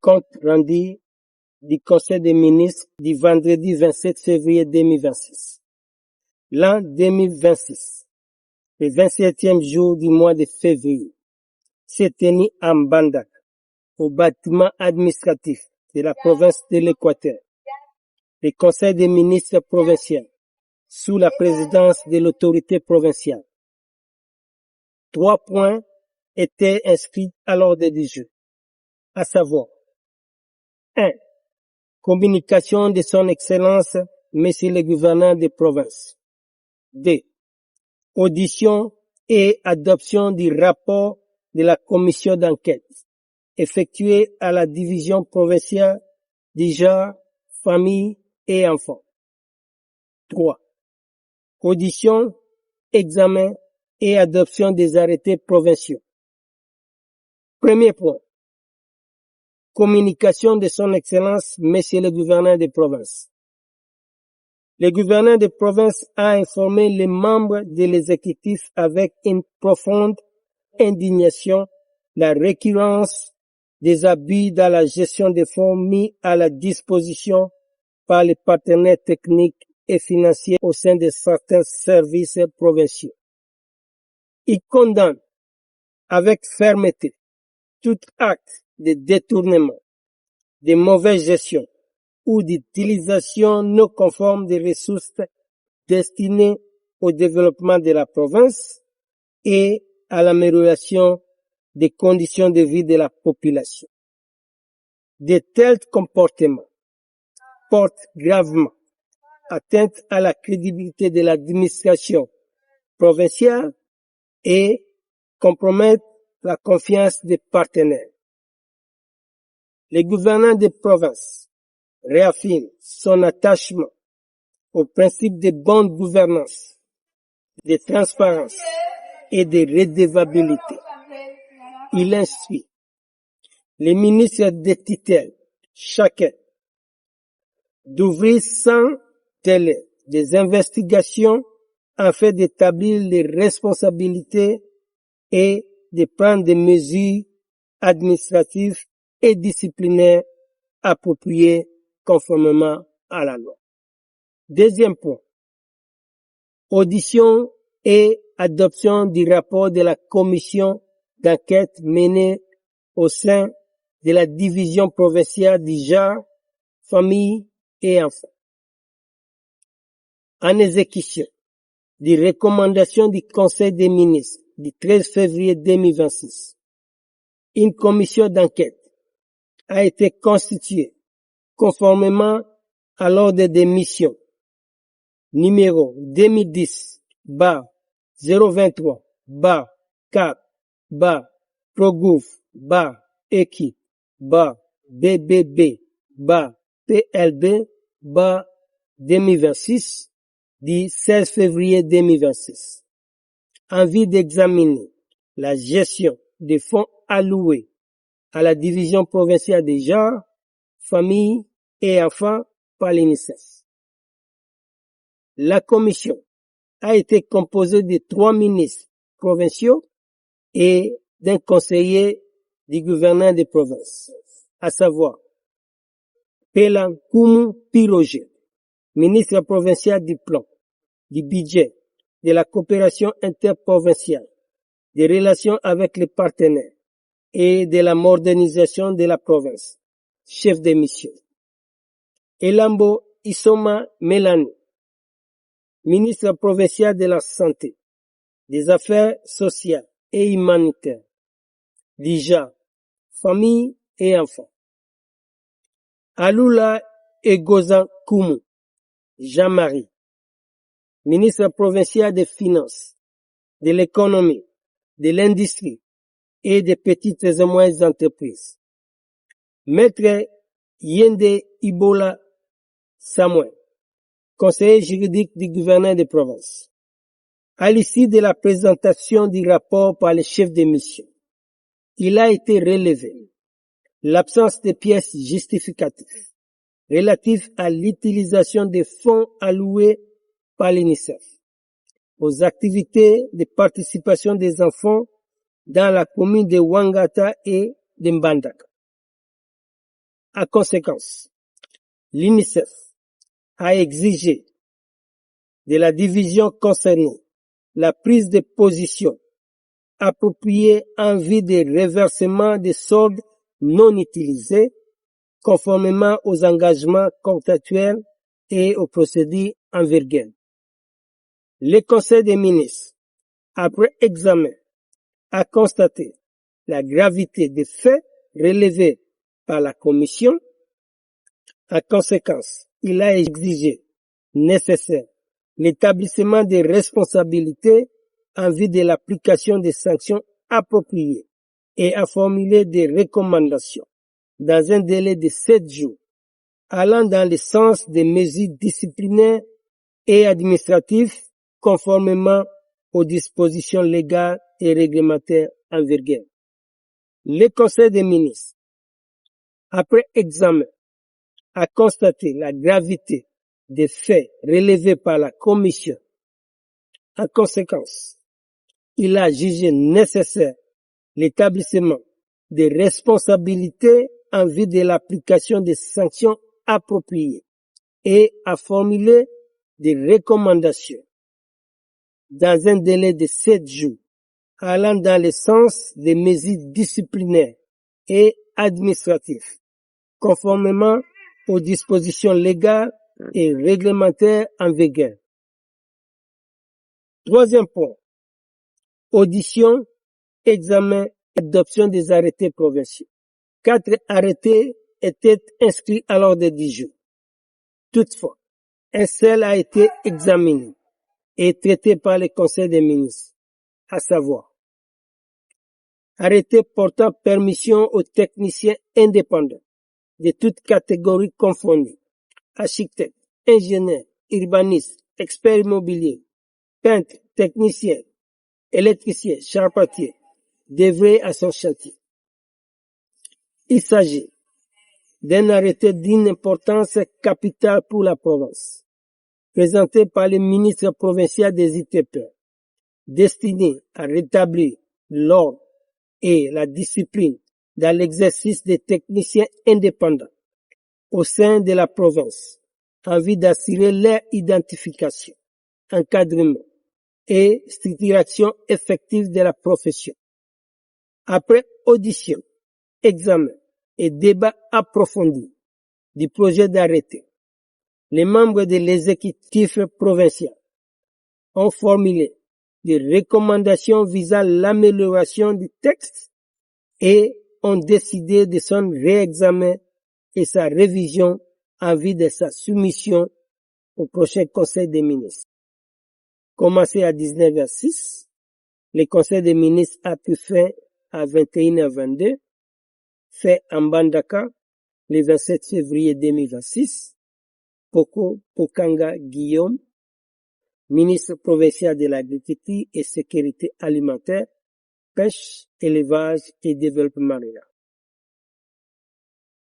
compte rendu du Conseil des ministres du vendredi 27 février 2026. L'an 2026, le 27e jour du mois de février, s'est tenu à Mbandaka, au bâtiment administratif de la province de l'Équateur. Le Conseil des ministres provincial, sous la présidence de l'autorité provinciale. 3 points étaient inscrits à l'ordre du jour, à savoir 1. Communication de son Excellence, Monsieur le gouverneur de province. 2. Audition et adoption du rapport de la commission d'enquête effectuée à la division provinciale du genre, famille et enfants. 3. Audition, examen et adoption des arrêtés provinciaux. Premier point. Communication de son Excellence, Monsieur le gouverneur de province. Le gouverneur de province a informé les membres de l'exécutif avec une profonde indignation la récurrence des abus dans la gestion des fonds mis à la disposition par les partenaires techniques et financiers au sein de certains services provinciaux. Il condamne avec fermeté tout acte de détournement, de mauvaise gestion ou d'utilisation non conforme des ressources destinées au développement de la province et à l'amélioration des conditions de vie de la population. De tels comportements portent gravement atteinte à la crédibilité de l'administration provinciale et compromettent la confiance des partenaires. Le gouverneur de province réaffirme son attachement au principe de bonne gouvernance, de transparence et de redevabilité. Il instruit les ministres de tutelle, chacun, d'ouvrir sans délai des investigations afin d'établir les responsabilités et de prendre des mesures administratives et disciplinaires appropriées conformément à la loi. Deuxième point. Audition et adoption du rapport de la commission d'enquête menée au sein de la division provinciale du genre, famille et enfants. En exécution des recommandations du Conseil des ministres du 13 février 2026, une commission d'enquête a été constituée conformément à l'ordre des missions numéro 2010-04-BB-PLB-2026 du 16 février 2026, en vue d'examiner la gestion des fonds alloués à la division provinciale des genres, familles et enfants par l'UNICEF. La commission a été composée de 3 ministres provinciaux et d'un conseiller du gouverneur des provinces, à savoir Pelankumu Piroge, ministre provincial du plan, du budget, de la coopération interprovinciale, des relations avec les partenaires et de la modernisation de la province, chef de mission. Elambo Isoma Melani, ministre provincial de la Santé, des Affaires sociales et humanitaires, du genre, famille et enfants. Alula Egozan Kumu, Jean-Marie, ministre provincial des Finances, de l'Économie, de l'Industrie et des petites et moyennes entreprises. Maître Yende Ibola Samuel, conseiller juridique du gouverneur de province. À l'issue de la présentation du rapport par le chef de mission, il a été relevé l'absence de pièces justificatives relatives à l'utilisation des fonds alloués par l'UNICEF aux activités de participation des enfants dans la commune de Wangata et de Mbandaka. En conséquence, l'UNICEF a exigé de la division concernée la prise de position appropriée en vue des reversements des soldes non utilisés, conformément aux engagements contractuels et aux procédures en vigueur. Le Conseil des ministres, après examen, a constaté la gravité des faits relevés par la Commission. En conséquence, il a exigé nécessaire l'établissement des responsabilités en vue de l'application des sanctions appropriées et a formulé des recommandations dans un délai de 7 jours allant dans le sens des mesures disciplinaires et administratives conformément aux dispositions légales et réglementaires en vigueur. Le Conseil des ministres, après examen, a constaté la gravité des faits relevés par la Commission. En conséquence, il a jugé nécessaire l'établissement des responsabilités en vue de l'application des sanctions appropriées et a formulé des recommandations dans un délai de 7 jours allant dans le sens des mesures disciplinaires et administratives conformément aux dispositions légales et réglementaires en vigueur. Troisième point, audition, examen et adoption des arrêtés provinciaux. 4 arrêtés étaient inscrits à l'ordre du jour. Toutefois, un seul a été examiné et traité par le Conseil des ministres, à savoir arrêté portant permission aux techniciens indépendants de toutes catégories confondues, architectes, ingénieurs, urbanistes, experts immobiliers, peintres, techniciens, électriciens, charpentiers, d'œuvrer à son chantier. Il s'agit d'un arrêté d'une importance capitale pour la province, présenté par le ministre provincial des ITP, destiné à rétablir l'ordre et la discipline dans l'exercice des techniciens indépendants au sein de la province, en vue d'assurer leur identification, encadrement et structuration effective de la profession. Après audition, examen et débat approfondi du projet d'arrêté, les membres de l'exécutif provincial ont formulé des recommandations visant l'amélioration du texte et ont décidé de son réexamen et sa révision en vue de sa soumission au prochain Conseil des ministres. Commencé à 19h06, le Conseil des ministres a pris fin à 21h22, fait en Mbandaka le 27 février 2026. Poko Pokangha Guillaume, ministre provincial de l'Agriculture et Sécurité alimentaire, Pêche, Élevage et Développement rural.